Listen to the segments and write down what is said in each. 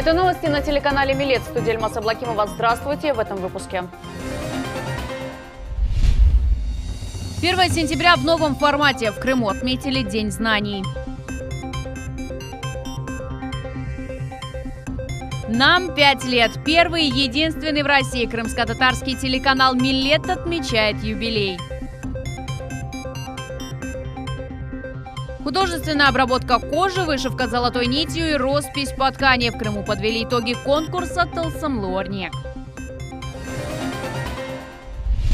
Это новости на телеканале Милет. В студии Альмаса Блакимова. Здравствуйте в этом выпуске. 1 сентября в новом формате. В Крыму отметили День знаний. Нам 5 лет. Первый и единственный в России крымско-татарский телеканал Милет отмечает юбилей. Художественная обработка кожи, вышивка золотой нитью и роспись по ткани. В Крыму подвели итоги конкурса «Тылсым-Лорнек».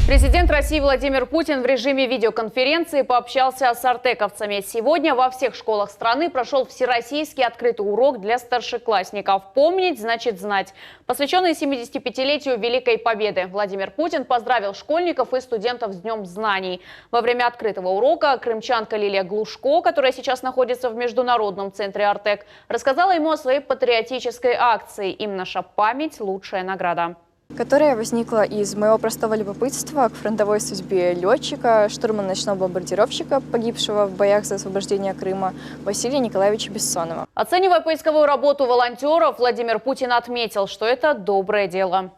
Президент России Владимир Путин в режиме видеоконференции пообщался с артековцами. Сегодня во всех школах страны прошел всероссийский открытый урок для старшеклассников. Помнить значит знать. Посвященный 75-летию Великой Победы, Владимир Путин поздравил школьников и студентов с Днем знаний. Во время открытого урока крымчанка Лилия Глушко, которая сейчас находится в Международном центре Артек, рассказала ему о своей патриотической акции «Им наша память – лучшая награда», которая возникла из моего простого любопытства к фронтовой судьбе летчика, штурмана ночного бомбардировщика, погибшего в боях за освобождение Крыма, Василия Николаевича Бессонова. Оценивая поисковую работу волонтеров, Владимир Путин отметил, что это доброе дело.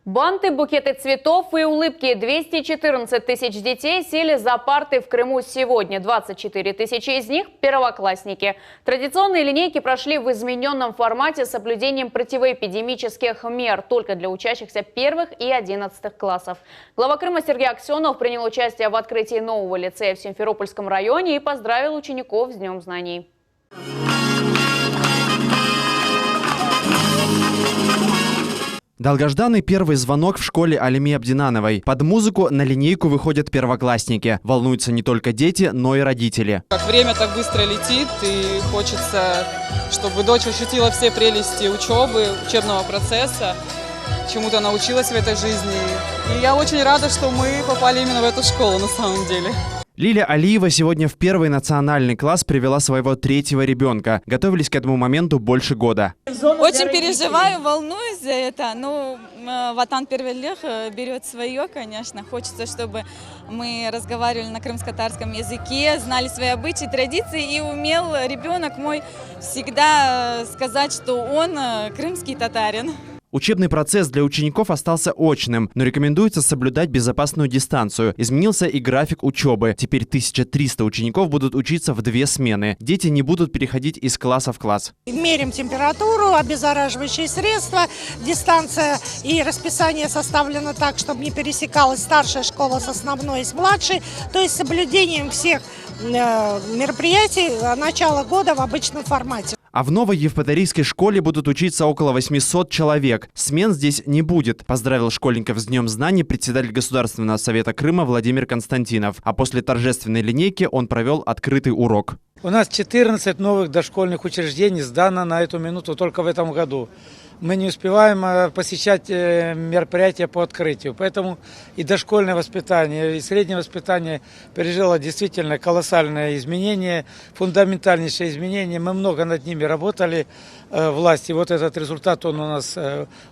Банты, букеты цветов и улыбки. 214 тысяч детей сели за парты в Крыму сегодня. 24 тысячи из них – первоклассники. Традиционные линейки прошли в измененном формате с соблюдением противоэпидемических мер только для учащихся первых и 11 классов. Глава Крыма Сергей Аксенов принял участие в открытии нового лицея в Симферопольском районе и поздравил учеников с Днем знаний. Долгожданный первый звонок в школе Алимии Абдинановой. Под музыку на линейку выходят первоклассники. Волнуются не только дети, но и родители. Как время так быстро летит, и хочется, чтобы дочь ощутила все прелести учебы, учебного процесса, чему-то научилась в этой жизни. И я очень рада, что мы попали именно в эту школу на самом деле. Лилия Алиева сегодня в первый национальный класс привела своего 3-го ребенка. Готовились к этому моменту больше года. Очень переживаю, волнуюсь за это. Ну, Ватан Первелех берет свое, конечно. Хочется, чтобы мы разговаривали на крымско-татарском языке, знали свои обычаи, традиции. И умел ребенок мой всегда сказать, что он крымский татарин. Учебный процесс для учеников остался очным, но рекомендуется соблюдать безопасную дистанцию. Изменился и график учебы. Теперь 1300 учеников будут учиться в 2 смены. Дети не будут переходить из класса в класс. Мерим температуру, обеззараживающие средства, дистанция и расписание составлено так, чтобы не пересекалась старшая школа с основной и с младшей. То есть соблюдением всех мероприятий начала года в обычном формате. А в новой Евпаторийской школе будут учиться около 800 человек. Смен здесь не будет. Поздравил школьников с Днем знаний председатель Государственного совета Крыма Владимир Константинов. А после торжественной линейки он провел открытый урок. У нас 14 новых дошкольных учреждений сдано на эту минуту только в этом году. Мы не успеваем посещать мероприятия по открытию. Поэтому и дошкольное воспитание, и среднее воспитание пережило действительно колоссальное изменение, фундаментальнейшее изменение. Мы много над ними работали, власти. Вот этот результат, он у нас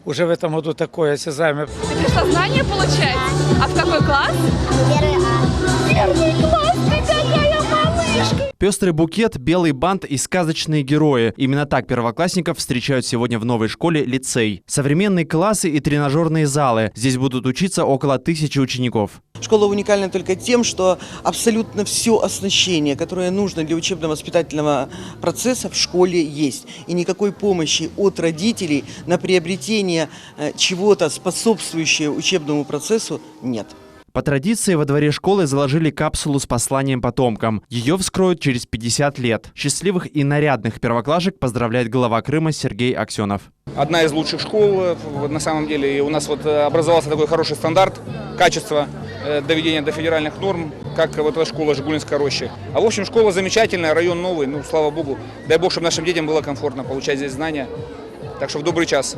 уже в этом году такой осязаемый. Ты пришла знания получать? А в какой класс? Первый класс, ты такая малышка! Пестрый букет, белый бант и сказочные герои. Именно так первоклассников встречают сегодня в новой школе лицей. Современные классы и тренажерные залы. Здесь будут учиться около 1000 учеников. Школа уникальна только тем, что абсолютно все оснащение, которое нужно для учебно-воспитательного процесса, в школе есть. И никакой помощи от родителей на приобретение чего-то, способствующего учебному процессу, нет. По традиции во дворе школы заложили капсулу с посланием потомкам. Ее вскроют через 50 лет. Счастливых и нарядных первоклашек поздравляет глава Крыма Сергей Аксенов. Одна из лучших школ на самом деле. И у нас вот образовался такой хороший стандарт качества доведения до федеральных норм, как вот эта школа Жигулинская роща. А в общем, школа замечательная, район новый, ну слава богу. Дай бог, чтобы нашим детям было комфортно получать здесь знания. Так что в добрый час.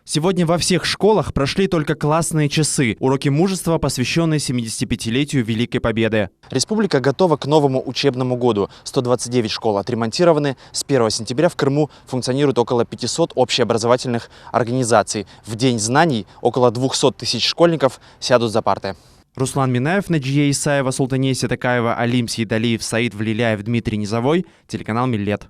Сегодня во всех школах прошли только классные часы. Уроки мужества, посвященные 75-летию Великой Победы. Республика готова к новому учебному году. 129 школ отремонтированы. С 1 сентября в Крыму функционирует около 500 общеобразовательных организаций. В День знаний около 200 тысяч школьников сядут за парты. Руслан Минаев, Наджия Исаева, Султанесия Такаева, Алим Сейдалиев, Саид Влиляев, Дмитрий Низовой, телеканал Миллет.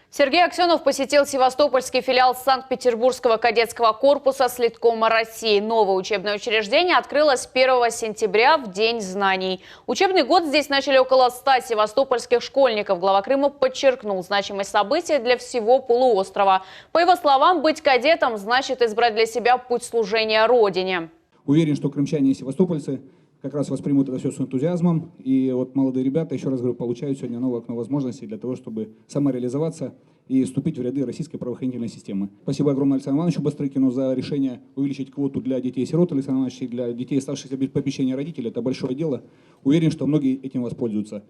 Сергей Аксенов посетил севастопольский филиал Санкт-Петербургского кадетского корпуса Слиткома России. Новое учебное учреждение открылось 1 сентября в День знаний. Учебный год здесь начали около 100 севастопольских школьников. Глава Крыма подчеркнул значимость события для всего полуострова. По его словам, быть кадетом значит избрать для себя путь служения Родине. Уверен, что крымчане и севастопольцы как раз воспримут это все с энтузиазмом. И вот молодые ребята, еще раз говорю, получают сегодня новое окно возможностей для того, чтобы самореализоваться и вступить в ряды российской правоохранительной системы. Спасибо огромное Александру Ивановичу Бастрыкину за решение увеличить квоту для детей-сирот. Александр Иванович, и для детей, оставшихся без попечения родителей. Это большое дело. Уверен, что многие этим воспользуются.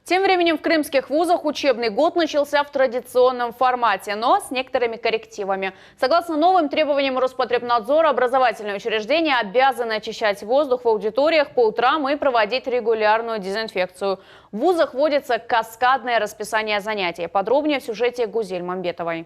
Тем временем в крымских вузах учебный год начался в традиционном формате, но с некоторыми коррективами. Согласно новым требованиям Роспотребнадзора, образовательные учреждения обязаны очищать воздух в аудиториях по утрам и проводить регулярную дезинфекцию. В вузах вводится каскадное расписание занятий. Подробнее в сюжете Гузель Мамбетовой.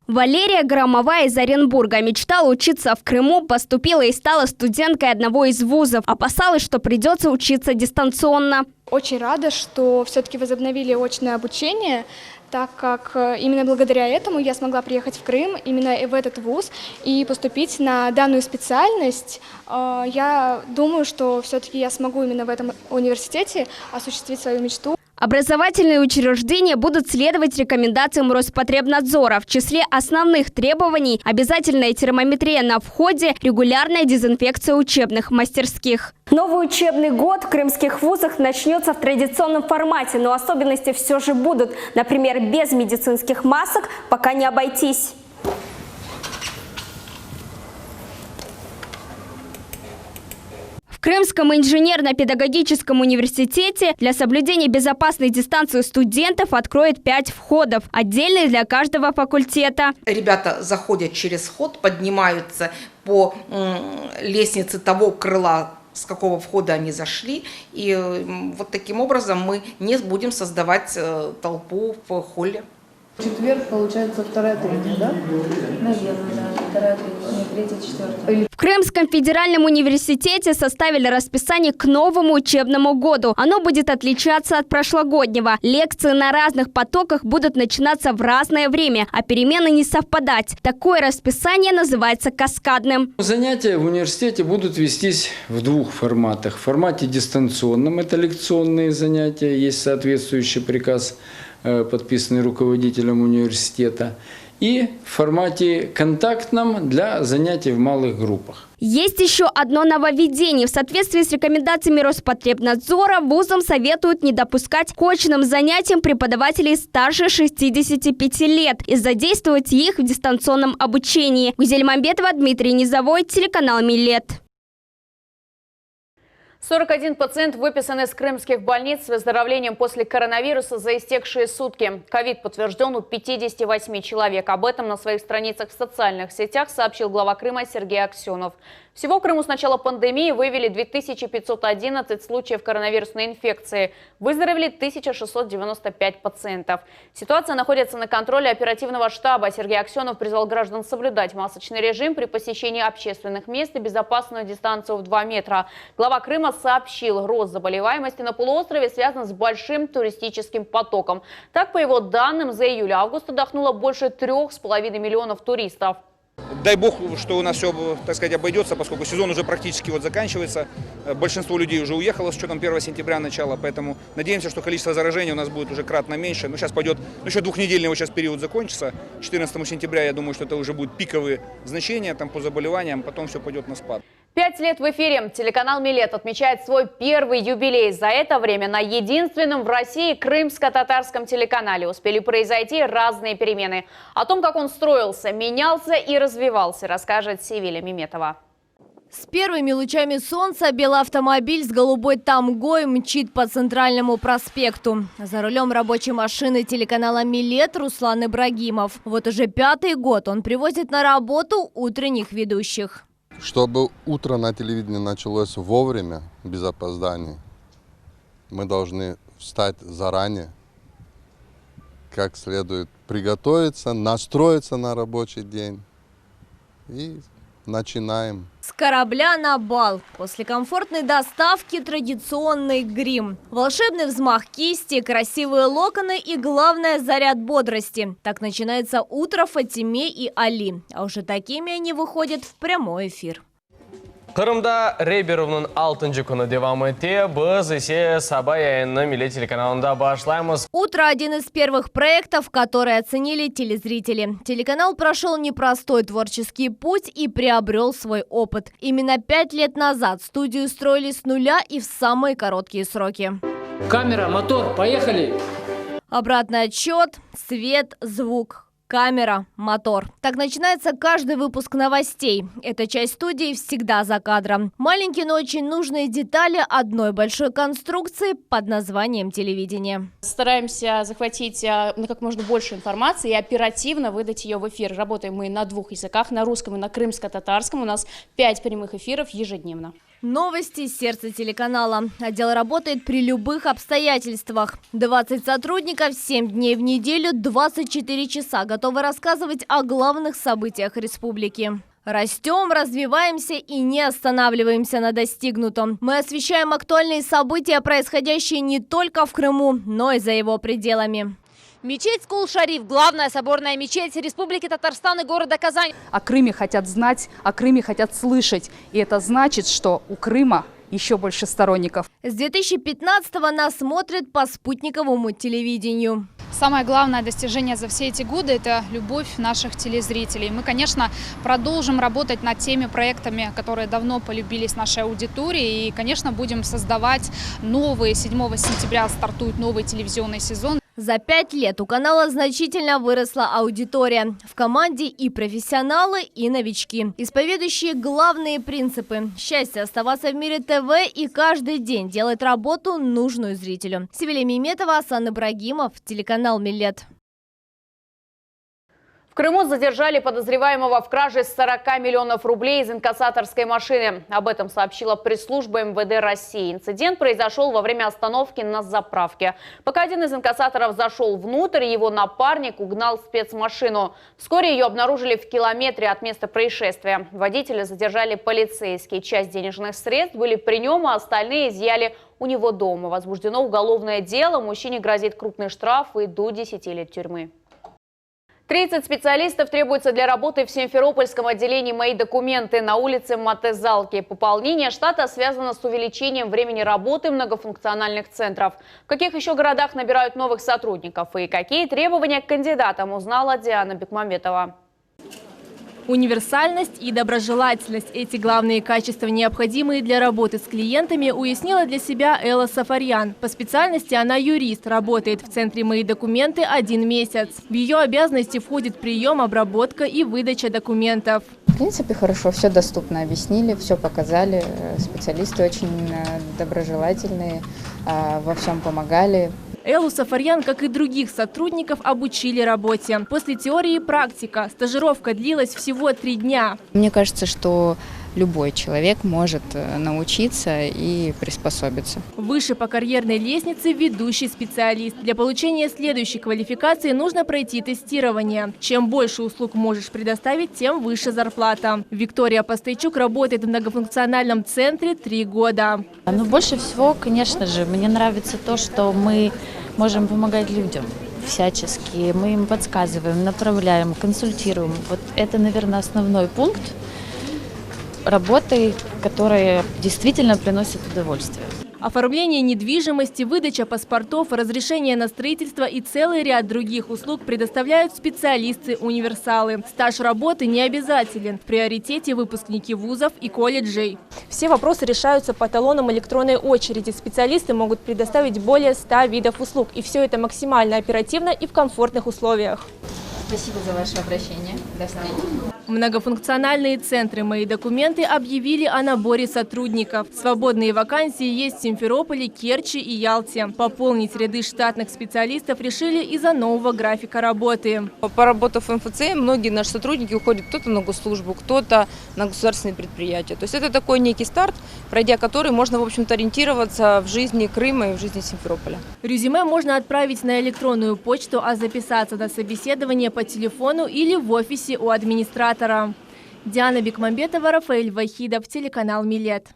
Валерия Громовая из Оренбурга мечтала учиться в Крыму, поступила и стала студенткой одного из вузов. Опасалась, что придется учиться дистанционно. Очень рада, что все-таки возобновили очное обучение, так как именно благодаря этому я смогла приехать в Крым, именно в этот вуз, и поступить на данную специальность. Я думаю, что все-таки я смогу именно в этом университете осуществить свою мечту. Образовательные учреждения будут следовать рекомендациям Роспотребнадзора. В числе основных требований – обязательная термометрия на входе, регулярная дезинфекция учебных мастерских. Новый учебный год в крымских вузах начнется в традиционном формате, но особенности все же будут. Например, без медицинских масок пока не обойтись. В Крымском инженерно-педагогическом университете для соблюдения безопасной дистанции студентов откроет 5 входов, отдельные для каждого факультета. Ребята заходят через вход, поднимаются по лестнице того крыла, с какого входа они зашли. И вот таким образом мы не будем создавать толпу в холле. В четверг, получается, 2-3, да? Наверное, да. 2-3, 3-4. В Крымском федеральном университете составили расписание к новому учебному году. Оно будет отличаться от прошлогоднего. Лекции на разных потоках будут начинаться в разное время, а перемены не совпадать. Такое расписание называется каскадным. Занятия в университете будут вестись в 2 форматах. В формате дистанционном – это лекционные занятия, есть соответствующий приказ, подписанный руководителем университета, и в формате контактном для занятий в малых группах. Есть еще одно нововведение. В соответствии с рекомендациями Роспотребнадзора вузам советуют не допускать к очным занятиям преподавателей старше 65 лет и задействовать их в дистанционном обучении. Гузель Мамбетова, Дмитрий Низовой, телеканал Миллет. 41 пациент выписан из крымских больниц с выздоровлением после коронавируса за истекшие сутки. Ковид подтвержден у 58 человек. Об этом на своих страницах в социальных сетях сообщил глава Крыма Сергей Аксенов. Всего в Крыму с начала пандемии выявили 2511 случаев коронавирусной инфекции. Выздоровели 1695 пациентов. Ситуация находится на контроле оперативного штаба. Сергей Аксенов призвал граждан соблюдать масочный режим при посещении общественных мест и безопасную дистанцию в 2 метра. Глава Крыма сообщил, рост заболеваемости на полуострове связан с большим туристическим потоком. Так, по его данным, за июль-август отдохнуло больше 3,5 миллионов туристов. Дай бог, что у нас все, так сказать, обойдется, поскольку сезон уже практически заканчивается. Большинство людей уже уехало с учетом 1 сентября начала, поэтому надеемся, что количество заражений у нас будет уже кратно меньше. Но сейчас пойдет, еще 2-недельный сейчас период закончится. 14 сентября, я думаю, что это уже будут пиковые значения там, по заболеваниям, потом все пойдет на спад. 5 лет в эфире. Телеканал Миллет отмечает свой первый юбилей. За это время на единственном в России крымско-татарском телеканале успели произойти разные перемены. О том, как он строился, менялся и развивался, расскажет Севиля Миметова. С первыми лучами солнца белый автомобиль с голубой тамгой мчит по центральному проспекту. За рулем рабочей машины телеканала Миллет Руслан Ибрагимов. Вот уже 5-й год он привозит на работу утренних ведущих. Чтобы утро на телевидении началось вовремя, без опозданий, мы должны встать заранее, как следует приготовиться, настроиться на рабочий день и начинаем. С корабля на бал. После комфортной доставки традиционный грим. Волшебный взмах кисти, красивые локоны и, главное, заряд бодрости. Так начинается утро Фатиме и Али. А уже такими они выходят в прямой эфир. Қырымда Рейберовның 6-й күні девам ете, біз есе Саба яйынны Милет телеканалында башлаймыз. «Утро» – один из первых проектов, которые оценили телезрители. Телеканал прошел непростой творческий путь и приобрел свой опыт. Именно 5 лет назад студию строили с нуля и в самые короткие сроки. Камера, мотор, поехали! Обратный отсчет, свет, звук. Камера, мотор. Так начинается каждый выпуск новостей. Эта часть студии всегда за кадром. Маленькие, но очень нужные детали одной большой конструкции под названием телевидение. Стараемся захватить как можно больше информации и оперативно выдать ее в эфир. Работаем мы на 2 языках, на русском и на крымско-татарском. У нас 5 прямых эфиров ежедневно. Новости – сердце телеканала. Отдел работает при любых обстоятельствах. 20 сотрудников, 7 дней в неделю, 24 часа готовы рассказывать о главных событиях республики. Растем, развиваемся и не останавливаемся на достигнутом. Мы освещаем актуальные события, происходящие не только в Крыму, но и за его пределами. Мечеть Кул-Шариф – главная соборная мечеть Республики Татарстан и города Казань. О Крыме хотят знать, о Крыме хотят слышать. И это значит, что у Крыма еще больше сторонников. С 2015-го нас смотрят по спутниковому телевидению. Самое главное достижение за все эти годы – это любовь наших телезрителей. Мы, конечно, продолжим работать над теми проектами, которые давно полюбились нашей аудитории. И, конечно, будем создавать новые. 7 сентября стартует новый телевизионный сезон. За 5 лет у канала значительно выросла аудитория. В команде и профессионалы, и новички, исповедующие главные принципы. Счастье оставаться в мире ТВ и каждый день делать работу, нужную зрителю. Севилия Меметова, Асан Ибрагимов, телеканал Милет. В Крыму задержали подозреваемого в краже 40 миллионов рублей из инкассаторской машины. Об этом сообщила пресс-служба МВД России. Инцидент произошел во время остановки на заправке. Пока один из инкассаторов зашел внутрь, его напарник угнал спецмашину. Вскоре ее обнаружили в километре от места происшествия. Водителя задержали полицейские. Часть денежных средств были при нем, а остальные изъяли у него дома. Возбуждено уголовное дело. Мужчине грозит крупный штраф и до 10 лет тюрьмы. 30 специалистов требуется для работы в Симферопольском отделении «Мои документы» на улице Матезалки. Пополнение штата связано с увеличением времени работы многофункциональных центров. В каких еще городах набирают новых сотрудников и какие требования к кандидатам, узнала Диана Бекмамбетова. Универсальность и доброжелательность – эти главные качества, необходимые для работы с клиентами, уяснила для себя Элла Сафарьян. По специальности она юрист, работает в центре «Мои документы» 1 месяц. В ее обязанности входит прием, обработка и выдача документов. В принципе, хорошо, все доступно объяснили, все показали. Специалисты очень доброжелательные, во всем помогали. Эллу Сафарьян, как и других сотрудников, обучили работе. После теории практика. Стажировка длилась всего 3 дня. Мне кажется, что любой человек может научиться и приспособиться. Выше по карьерной лестнице ведущий специалист. Для получения следующей квалификации нужно пройти тестирование. Чем больше услуг можешь предоставить, тем выше зарплата. Виктория Постойчук работает в многофункциональном центре 3 года. Но больше всего, конечно же, мне нравится то, что мы можем помогать людям всячески. Мы им подсказываем, направляем, консультируем. Вот это, наверное, основной пункт работы, которая действительно приносит удовольствие. Оформление недвижимости, выдача паспортов, разрешение на строительство и целый ряд других услуг предоставляют специалисты-универсалы. Стаж работы не обязателен. В приоритете выпускники вузов и колледжей. Все вопросы решаются по талонам электронной очереди. Специалисты могут предоставить более 100 видов услуг. И все это максимально оперативно и в комфортных условиях. Спасибо за ваше обращение. До встречи. Многофункциональные центры «Мои документы» объявили о наборе сотрудников. Свободные вакансии есть в Симферополе, Керчи и Ялте. Пополнить ряды штатных специалистов решили из-за нового графика работы. Поработав в МФЦ, многие наши сотрудники уходят кто-то на госслужбу, кто-то на государственные предприятия. То есть это такой некий старт, пройдя который можно, в общем-то, ориентироваться в жизни Крыма и в жизни Симферополя. Резюме можно отправить на электронную почту, а записаться на собеседование по телефону или в офисе у администратора. Диана Бекмамбетова, Рафаэль Вахидов, телеканал «Милет».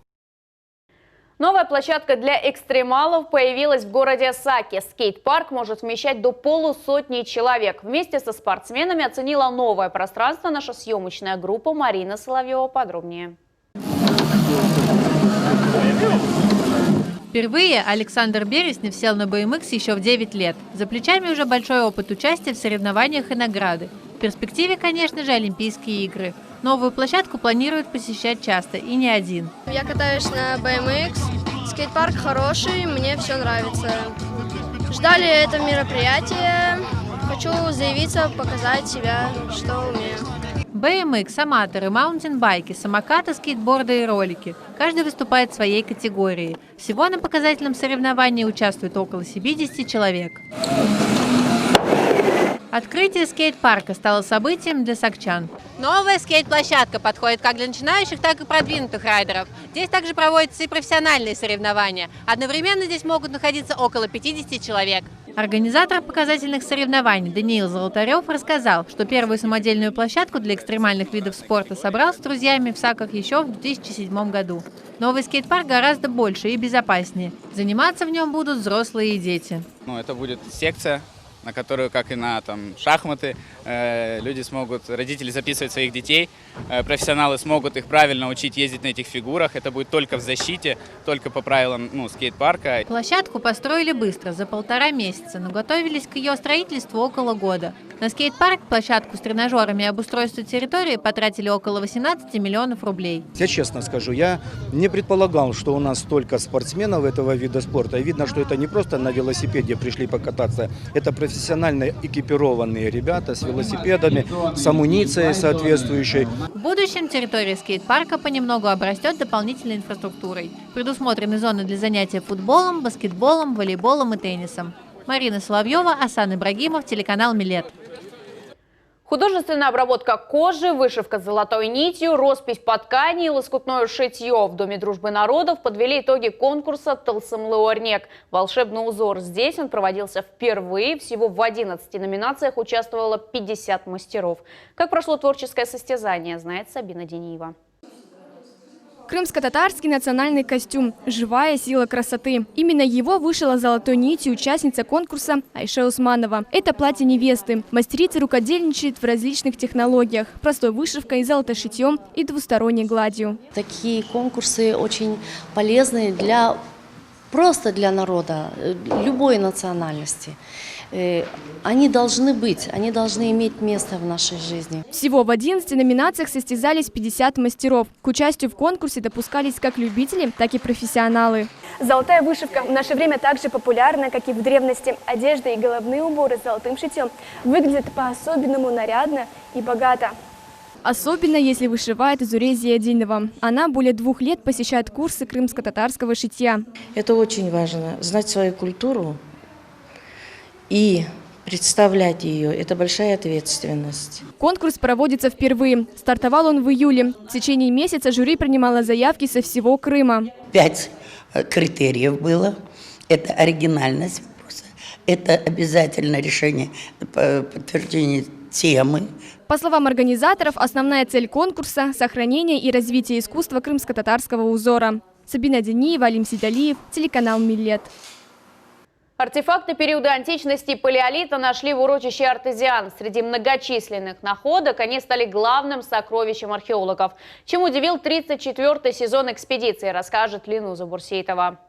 Новая площадка для экстремалов появилась в городе Саки. Скейт-парк может вмещать до 500 человек. Вместе со спортсменами оценила новое пространство наша съемочная группа. Марина Соловьева подробнее. Впервые Александр Береснев сел на BMX еще в 9 лет. За плечами уже большой опыт участия в соревнованиях и награды. В перспективе, конечно же, Олимпийские игры. Новую площадку планируют посещать часто и не один. Я катаюсь на BMX. Скейт-парк хороший, мне все нравится. Ждали это мероприятие. Хочу заявиться, показать себя, что умею. BMX, аматоры, маунтинбайки, самокаты, скейтборды и ролики. Каждый выступает в своей категории. Всего на показательном соревновании участвует около 70 человек. Открытие скейт-парка стало событием для сакчан. Новая скейт-площадка подходит как для начинающих, так и продвинутых райдеров. Здесь также проводятся и профессиональные соревнования. Одновременно здесь могут находиться около 50 человек. Организатор показательных соревнований Даниил Золотарев рассказал, что первую самодельную площадку для экстремальных видов спорта собрал с друзьями в Саках еще в 2007 году. Новый скейт-парк гораздо больше и безопаснее. Заниматься в нем будут взрослые и дети. Это будет секция, на которую, как и на шахматы, люди смогут, родители записывать своих детей, профессионалы смогут их правильно учить ездить на этих фигурах. Это будет только в защите, только по правилам скейт-парка. Площадку построили быстро, за 1,5 месяца, но готовились к ее строительству около года. На скейт-парк, площадку с тренажерами и обустройство территории потратили около 18 миллионов рублей. Я честно скажу, я не предполагал, что у нас столько спортсменов этого вида спорта. И видно, что это не просто на велосипеде пришли покататься, это профессионально экипированные ребята с велосипедами, с амуницией соответствующей. В будущем территория скейт-парка понемногу обрастет дополнительной инфраструктурой. Предусмотрены зоны для занятия футболом, баскетболом, волейболом и теннисом. Марина Соловьева, Асан Ибрагимов, телеканал «Милет». Художественная обработка кожи, вышивка с золотой нитью, роспись по ткани и лоскутное шитье. В Доме дружбы народов подвели итоги конкурса «Тылсым Леорнек». Волшебный узор. Здесь он проводился впервые. Всего в 11 номинациях участвовало 50 мастеров. Как прошло творческое состязание, знает Сабина Дениева. Крымско-татарский национальный костюм «Живая сила красоты». Именно его вышила золотой нитью участница конкурса Айша Усманова. Это платье невесты. Мастерица рукодельничает в различных технологиях. Простой вышивкой, золотошитьем и двусторонней гладью. Такие конкурсы очень полезны просто для народа, любой национальности. Они должны быть, они должны иметь место в нашей жизни. Всего в 11 номинациях состязались 50 мастеров. К участию в конкурсе допускались как любители, так и профессионалы. Золотая вышивка в наше время так же популярна, как и в древности. Одежда и головные уборы с золотым шитьем выглядят по-особенному нарядно и богато. Особенно, если вышивает Зуре Зиядинова. Она более 2 лет посещает курсы крымско-татарского шитья. Это очень важно, знать свою культуру и представлять ее. Это большая ответственность. Конкурс проводится впервые. Стартовал он в июле. В течение месяца жюри принимало заявки со всего Крыма. 5 критериев было. Это оригинальность вопроса, это обязательно решение, подтверждение темы. По словам организаторов, основная цель конкурса – сохранение и развитие искусства крымско-татарского узора. Сабина Дениева, Алим Сидалиев, телеканал «Милет». Артефакты периода античности и палеолита нашли в урочище Артезиан. Среди многочисленных находок они стали главным сокровищем археологов. Чем удивил 34-й сезон экспедиции, расскажет Линуза Бурсейтова.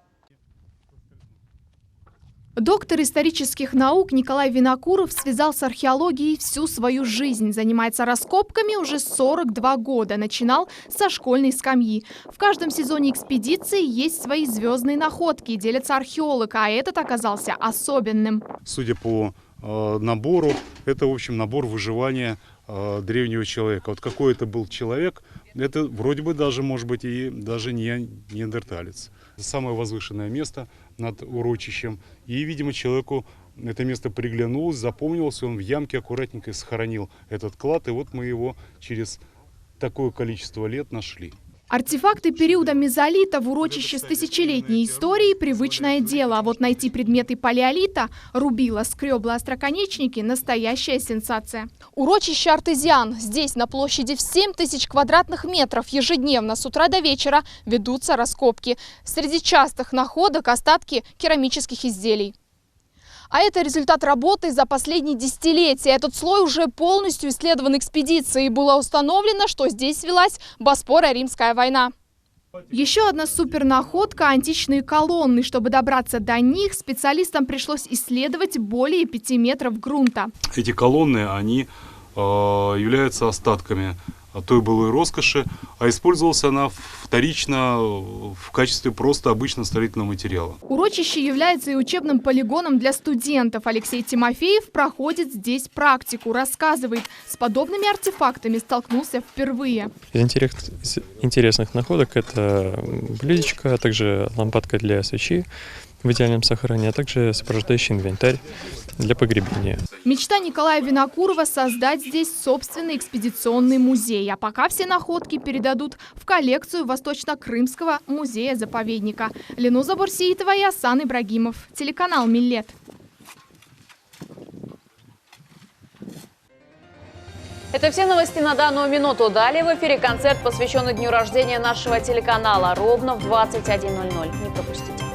Доктор исторических наук Николай Винокуров связал с археологией всю свою жизнь. Занимается раскопками уже 42 года. Начинал со школьной скамьи. В каждом сезоне экспедиции есть свои звездные находки, делится археолог, а этот оказался особенным. Судя по набору, это, в общем, набор выживания древнего человека. Вот какой это был человек, это вроде бы даже, может быть, и даже не неандерталец. Самое возвышенное место над урочищем. И, видимо, человеку это место приглянулось, запомнилось, и он в ямке аккуратненько сохранил этот клад. И вот мы его через такое количество лет нашли. Артефакты периода мезолита в урочище с тысячелетней историей – привычное дело. А вот найти предметы палеолита – рубила, скребла, остроконечники – настоящая сенсация. Урочище Артезиан. Здесь на площади в 7000 квадратных метров ежедневно с утра до вечера ведутся раскопки. Среди частых находок остатки керамических изделий. А это результат работы за последние десятилетия. Этот слой уже полностью исследован экспедицией. Было установлено, что здесь велась Боспоро-Римская война. Еще одна супернаходка – античные колонны. Чтобы добраться до них, специалистам пришлось исследовать более 5 метров грунта. Эти колонны, они являются остатками той былой роскоши, а использовалась она вторично в качестве просто обычного строительного материала. Урочище является и учебным полигоном для студентов. Алексей Тимофеев проходит здесь практику. Рассказывает, с подобными артефактами столкнулся впервые. Из интересных находок это блюдечко, а также лампадка для свечи в идеальном сохранении, а также сопровождающий инвентарь для погребения. Мечта Николая Винокурова – создать здесь собственный экспедиционный музей. А пока все находки передадут в коллекцию Восточно-Крымского музея-заповедника. Ленуза Бурсиитова и Асан Ибрагимов. Телеканал «Миллет». Это все новости на данную минуту. Далее в эфире концерт, посвященный дню рождения нашего телеканала, ровно в 21:00. Не пропустите.